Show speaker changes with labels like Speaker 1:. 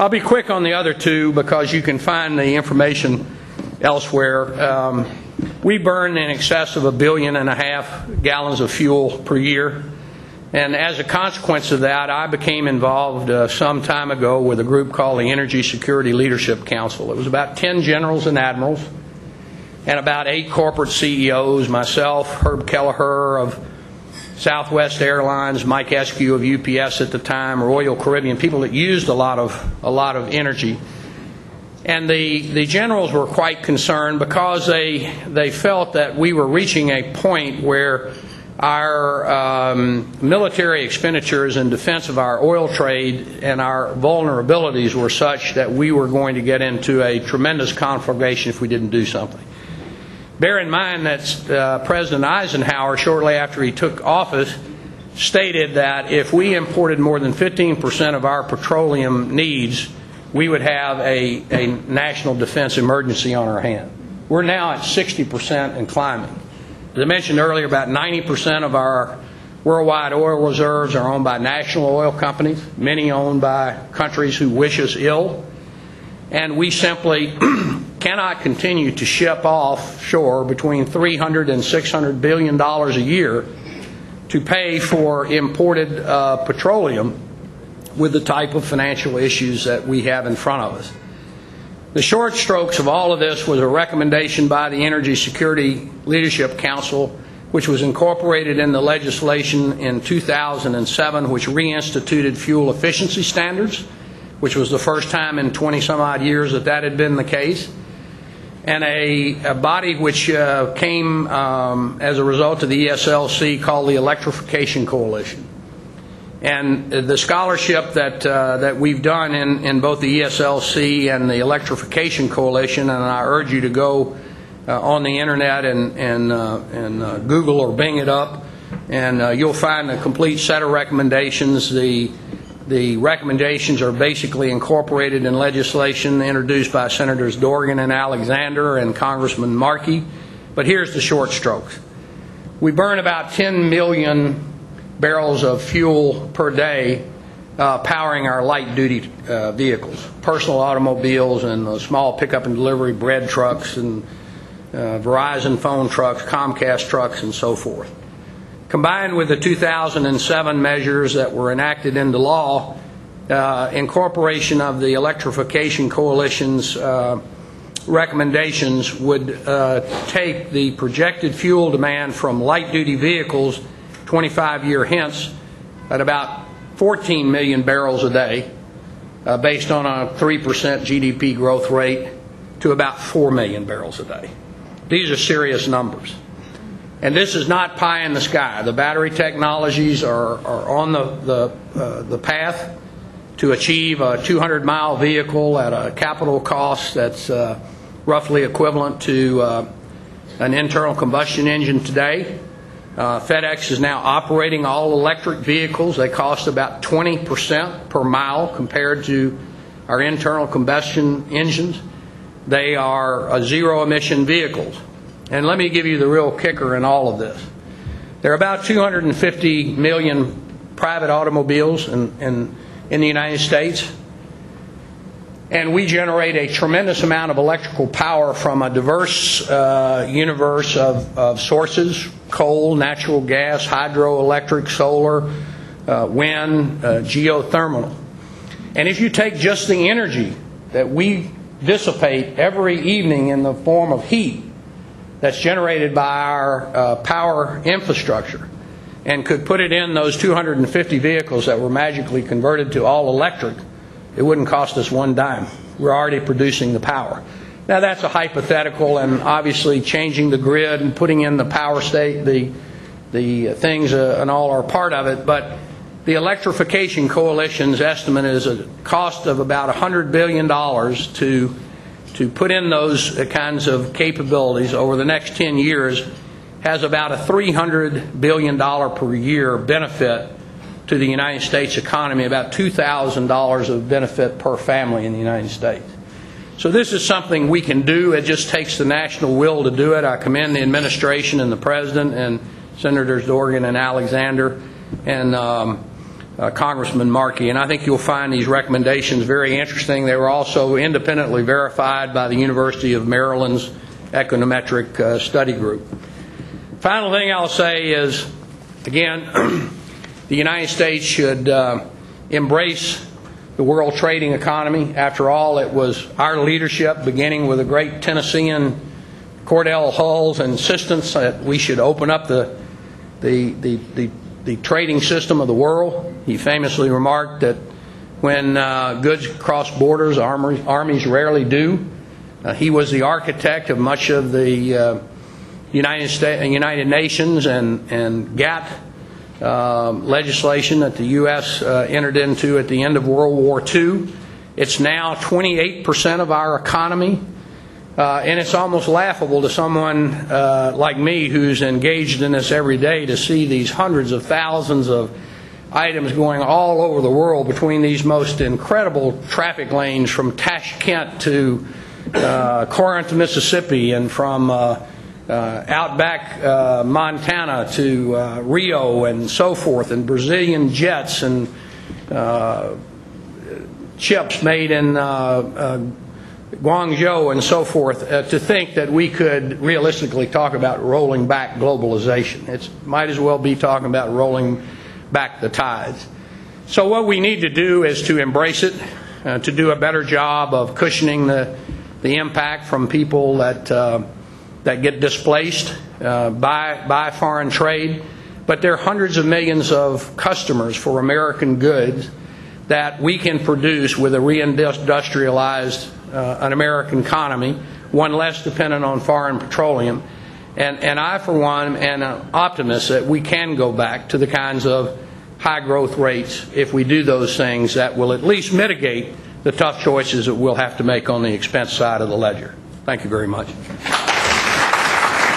Speaker 1: I'll be quick on the other two because you can find the information elsewhere. We burn in excess of 1.5 billion gallons of fuel per year. And as a consequence of that, I became involved some time ago with a group called the Energy Security Leadership Council. It was about 10 generals and admirals and about 8 corporate CEOs, myself, Herb Kelleher of Southwest Airlines, Mike Eskew of UPS at the time, Royal Caribbean, people that used a lot of energy. And the generals were quite concerned because they felt that we were reaching a point where our military expenditures in defense of our oil trade and our vulnerabilities were such that we were going to get into a tremendous conflagration if we didn't do something. Bear in mind that President Eisenhower, shortly after he took office, stated that if we imported more than 15% of our petroleum needs, we would have a national defense emergency on our hand. We're now at 60% and climbing. As I mentioned earlier, about 90% of our worldwide oil reserves are owned by national oil companies, many owned by countries who wish us ill. And we simply cannot continue to ship offshore between $300 and $600 billion a year to pay for imported petroleum with the type of financial issues that we have in front of us. The short strokes of all of this was a recommendation by the Energy Security Leadership Council, which was incorporated in the legislation in 2007, which reinstituted fuel efficiency standards, which was the first time in 20-some-odd years that had been the case, and a body which came as a result of the ESLC called the Electrification Coalition. And the scholarship that we've done in both the ESLC and the Electrification Coalition, and I urge you to go on the internet and Google or Bing it up, and you'll find a complete set of recommendations. The recommendations are basically incorporated in legislation introduced by Senators Dorgan and Alexander and Congressman Markey. But here's the short strokes. We burn about 10 million barrels of fuel per day powering our light-duty vehicles, personal automobiles and small pickup and delivery bread trucks and Verizon phone trucks, Comcast trucks, and so forth. Combined with the 2007 measures that were enacted into law, incorporation of the Electrification Coalition's recommendations would take the projected fuel demand from light-duty vehicles 25-year hence at about 14 million barrels a day, based on a 3% GDP growth rate, to about 4 million barrels a day. These are serious numbers. And this is not pie in the sky. The battery technologies are on the path to achieve a 200-mile vehicle at a capital cost that's roughly equivalent to an internal combustion engine today. FedEx is now operating all electric vehicles. They cost about 20% per mile compared to our internal combustion engines. They are zero-emission vehicles. And let me give you the real kicker in all of this. There are about 250 million private automobiles in the United States. And we generate a tremendous amount of electrical power from a diverse universe of sources: coal, natural gas, hydroelectric, solar, wind, geothermal. And if you take just the energy that we dissipate every evening in the form of heat that's generated by our power infrastructure and could put it in those 250 vehicles that were magically converted to all electric, it wouldn't cost us one dime. We're already producing the power. Now that's a hypothetical, and obviously changing the grid and putting in the power state, the things and all are part of it, but the Electrification Coalition's estimate is a cost of about $100 billion to put in those kinds of capabilities over the next 10 years, has about a $300 billion per year benefit to the United States economy, about $2,000 of benefit per family in the United States. So this is something we can do. It just takes the national will to do it. I commend the administration and the President and Senators Dorgan and Alexander and Congressman Markey, and I think you'll find these recommendations very interesting. They were also independently verified by the University of Maryland's Econometric Study Group. Final thing I'll say is, again, the United States should embrace the world trading economy. After all, it was our leadership, beginning with the great Tennessean Cordell Hull's insistence that we should open up the trading system of the world. He famously remarked that when goods cross borders, armies rarely do. He was the architect of much of the United Nations and GATT legislation that the U.S. entered into at the end of World War II. It's now 28% of our economy, and it's almost laughable to someone like me who's engaged in this every day to see these hundreds of thousands of items going all over the world between these most incredible traffic lanes from Tashkent to Corinth, Mississippi, and from outback Montana to Rio and so forth, and Brazilian jets and chips made in Guangzhou and so forth, to think that we could realistically talk about rolling back globalization. It might as well be talking about rolling back the tides. So what we need to do is to embrace it, to do a better job of cushioning the impact from people that get displaced by foreign trade. But there are hundreds of millions of customers for American goods that we can produce with a reindustrialized an American economy, one less dependent on foreign petroleum. And I, for one, am an optimist that we can go back to the kinds of high growth rates if we do those things that will at least mitigate the tough choices that we'll have to make on the expense side of the ledger. Thank you very much.